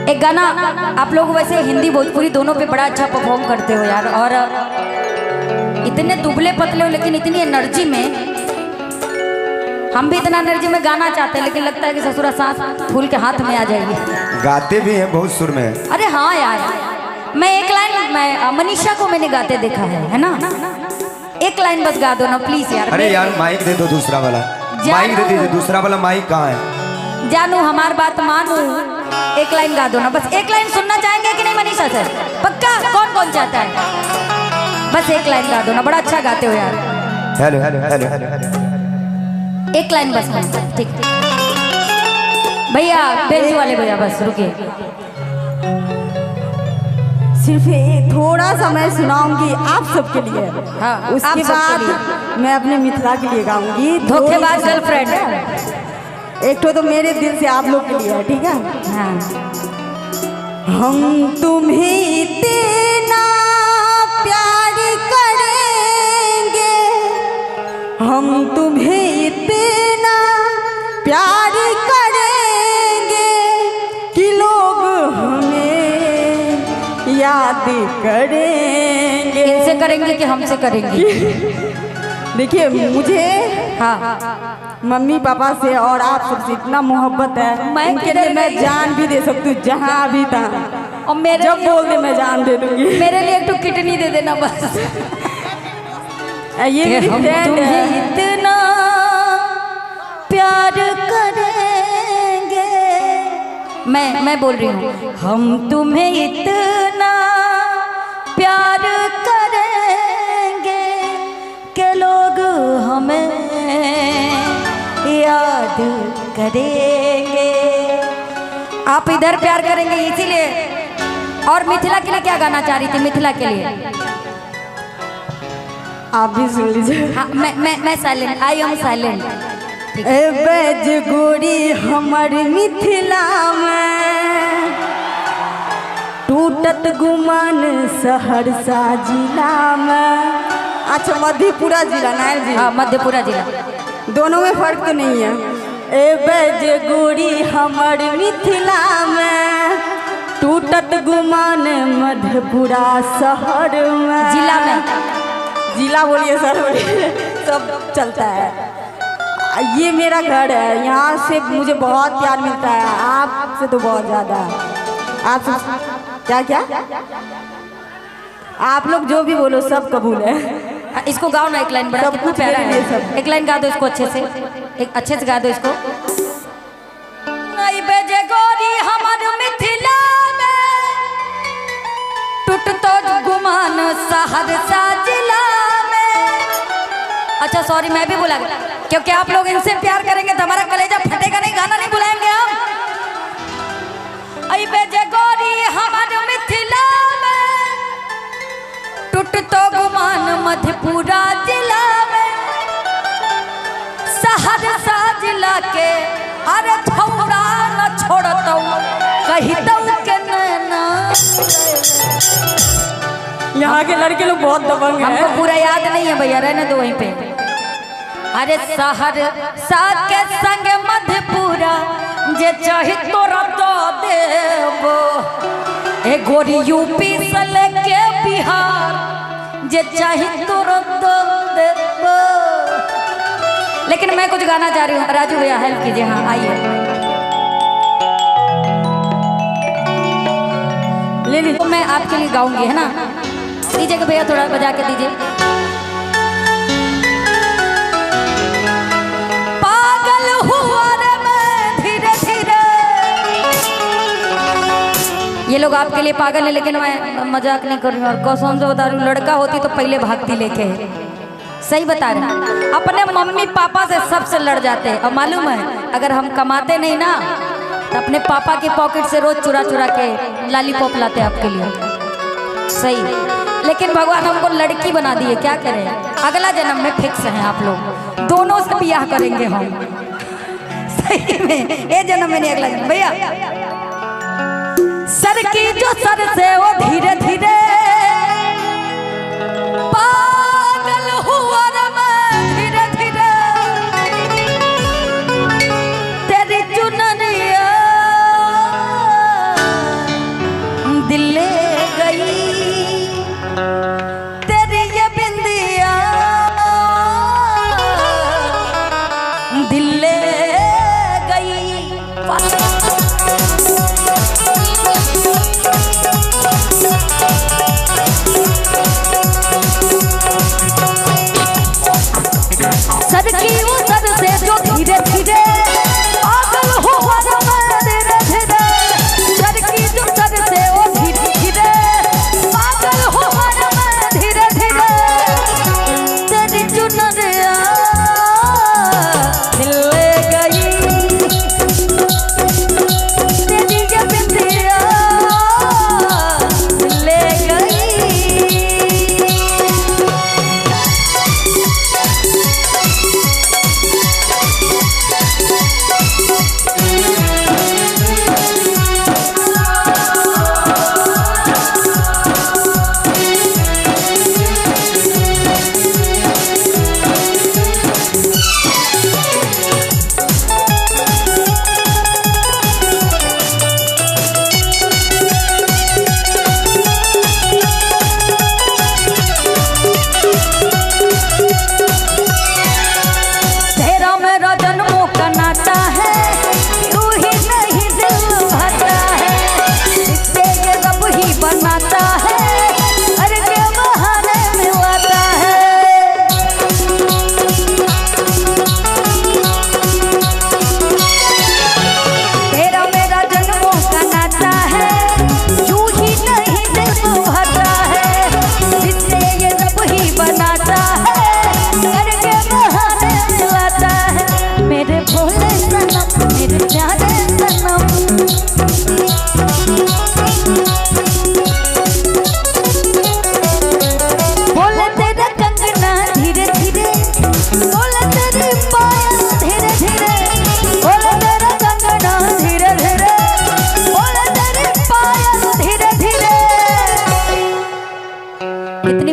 एक गाना आप लोग वैसे हिंदी भोजपुरी दोनों पे बड़ा अच्छा परफॉर्म करते हो यार, और इतने दुबले पतले हो लेकिन इतनी एनर्जी में, हम भी इतना एनर्जी में गाना चाहते हैं लेकिन लगता है कि ससुरा सांस फूल के हाथ में आ जाएगी। गाते भी हैं बहुत सुर में। अरे हाँ यार, मैं एक लाइन, मैं मनीषा को मैंने गाते देखा है ना, एक लाइन बस गा दो ना प्लीज यार। अरे यार माइक दे दो दूसरा वाला, माइक दे दीजिए, दूसरा वाला माइक कहाँ है? जानू हमार बात मानू, एक लाइन गा दो ना, बस एक लाइन सुनना चाहेंगे कि नहीं मनीषा सर? पक्का? कौन कौन चाहता है? बस एक लाइन गा दो ना, बड़ा अच्छा गाते हो यार। हेलो हेलो हेलो हेलो, एक लाइन बस, ठीक भैया, बेंच वाले भैया बस रुकिए। सिर्फ थोड़ा सा मैं सुनाऊंगी आप सबके लिए, हाँ, उसके बाद मैं अपने मिथिला के लिए गाऊंगी। धोखेबाज गर्लफ्रेंड एक तो मेरे दिल से आप लोग के लिए है, ठीक है? हाँ। हम तुम्हें इतना प्यार करेंगे, हम तुम्हें इतना प्यार करेंगे कि लोग हमें याद करेंगे। इनसे करेंगे कि हमसे करेंगे? देखिए मुझे हाँ, मम्मी पापा से और आप सबसे इतना मोहब्बत है, मैं उनके लिए मैं जान भी दे सकती हूँ जहाँ भी था, और मेरे जब बोल दे मैं जान दे दूंगी। मेरे लिए एक तो किडनी दे देना बस। ये मेरी हम फ्रेंड तुम्हें है। इतना प्यार करेंगे, मैं बोल रही हूँ, हम तुम्हें इतना प्यार करेंगे कि लोग हमें याद करेंगे। आप इधर प्यार करेंगे इसीलिए। और मिथिला के लिए क्या गाना चाह रही थी? मिथिला के लिए आप भी सुन लीजिए। हाँ, मैं साइलेंट, आई एम साइलेंट। ए बैज गोरी हमर मिथिला में, टूटत गुमान सहरसा जिला में। अच्छा मधेपुरा जिला नायर जी? हाँ, मधेपुरा जिला। दोनों में फर्क तो नहीं है। ए बैज गोरी हमर मिथिला में, टूटत गुमान मधेपुरा शहर में। जिला में? जिला बोलिए सर, बोलिए, सब चलता है। ये मेरा घर है, यहाँ से मुझे बहुत प्यार मिलता है, आपसे तो बहुत ज़्यादा। आप क्या क्या आप लोग जो भी बोलो सब कबूल है। इसको गाओ ना एक लाइन, बड़ा कितना प्यारा है। सब एक लाइन गा दो इसको अच्छे से, एक अच्छे से गा दो इसको। बेजे गोरी हमार मिथिला में, टूटतो गुमान सहरसा जिला में। अच्छा सॉरी, मैं भी बोला, क्योंकि आप लोग इनसे प्यार करेंगे तो हमारा कलेजा फटेगा नहीं, गाना नहीं बुलाएंगे हम। आई बेजे गोरी हमार मिथिला में, टूटतो गुमान मधेपुरा जिला में। सहरसा जिला के अरे छौड़ा न छोड़तौ, कहितौ के नैना। यहाँ के लड़के लोग बहुत दबंग हैं। हमको पूरा याद नहीं है भैया, रहने दो वहीं पे। अरे सहरसा के संग मधेपुरा जे चाहे तोरा तो देबो। ए गोरी यूपी से लेके बिहार जे चाहे तोरा तो देबो। लेकिन मैं कुछ गाना चाह रही हूँ, राजू भैया हेल्प कीजिए। हाँ आइए, ले लीजिए। तो मैं आपके लिए गाऊंगी, है ना? दीजिए भैया, थोड़ा बजा के दीजिए। पागल हुआ रे मैं धीरे धीरे। ये लोग आपके लिए पागल है, लेकिन मैं मजाक नहीं कर रही हूँ, और कसम से बता रही हूँ, लड़का होती तो पहले भागती लेके। सही बता रहे हैं। अपने मम्मी पापा से सबसे लड़ जाते हैं, और मालूम है अगर हम कमाते नहीं ना तो अपने पापा की पॉकेट से रोज चुरा चुरा के लॉलीपॉप लाते हैं आपके लिए। सही, लेकिन भगवान हमको लड़की बना दिए, क्या करें? अगला जन्म में फिक्स हैं आप लोग, दोनों से ब्याह करेंगे हम। सही में, ये जन्म में नहीं, अगला जन्म। भैया सर की जो सर से वो धीरे धीरे पागल हुआ रे मैं धीरे धीरे। तेरी चुनरिया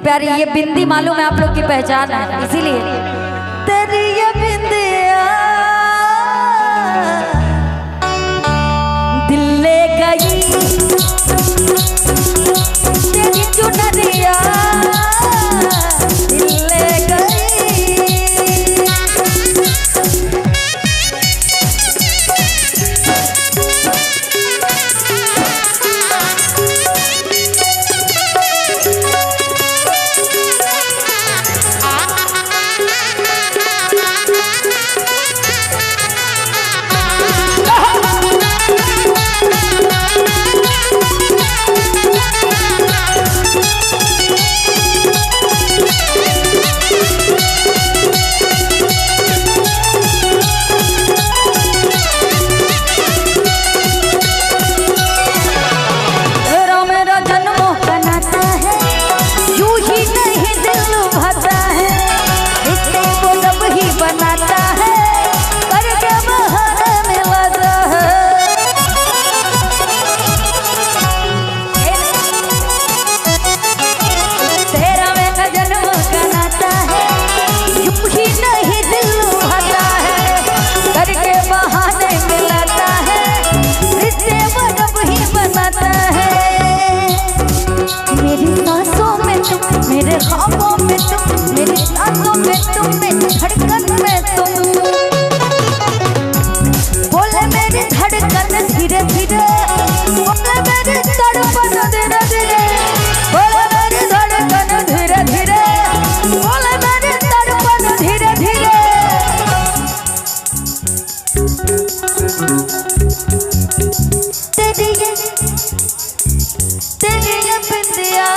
प्यारी ये बिंदी मालूम है आप लोग की पहचान है, इसीलिए तेरी ये बिंदिया दिल ले गई, तेरी चुनरिया दिल ले गई। मेरे ख्वाबों में तुम, मेरी सांसों में तुम, मेरी धड़कन में तुम। बोले मेरी धड़कन धीरे धीरे, बोले मेरी तड़पन धीरे धीरे, बोले मेरी धड़कन धीरे धीरे, बोले मेरी तड़पन धीरे धीरे। तेरी ये बिंदिया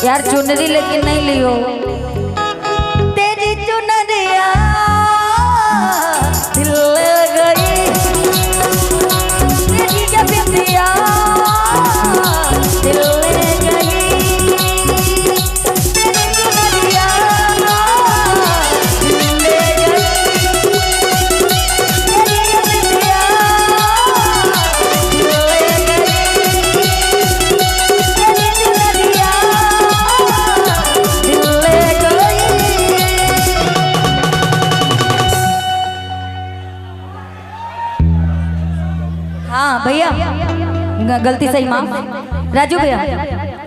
यार चुनरी लेकिन नहीं लियो, तेरी चुनरिया दिल ले गई, तेरी ये बिंदिया दिल ले गई, तेरी चुनरिया दिल ले गई, तेरी ये बिंदिया दिल ले गई, तेरी चुनरिया दिल ले गई। हाँ भैया गलती सही माफ। राजू भैया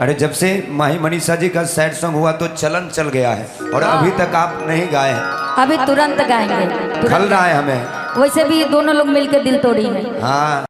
अरे जब से माही मनीषा जी का सैड सॉन्ग हुआ तो चलन चल गया है और अभी तक आप नहीं गाए हैं। अभी तुरंत गाएंगे, खल रहा है हमें। वैसे भी दोनों लोग मिलकर दिल तोड़ी है। हाँ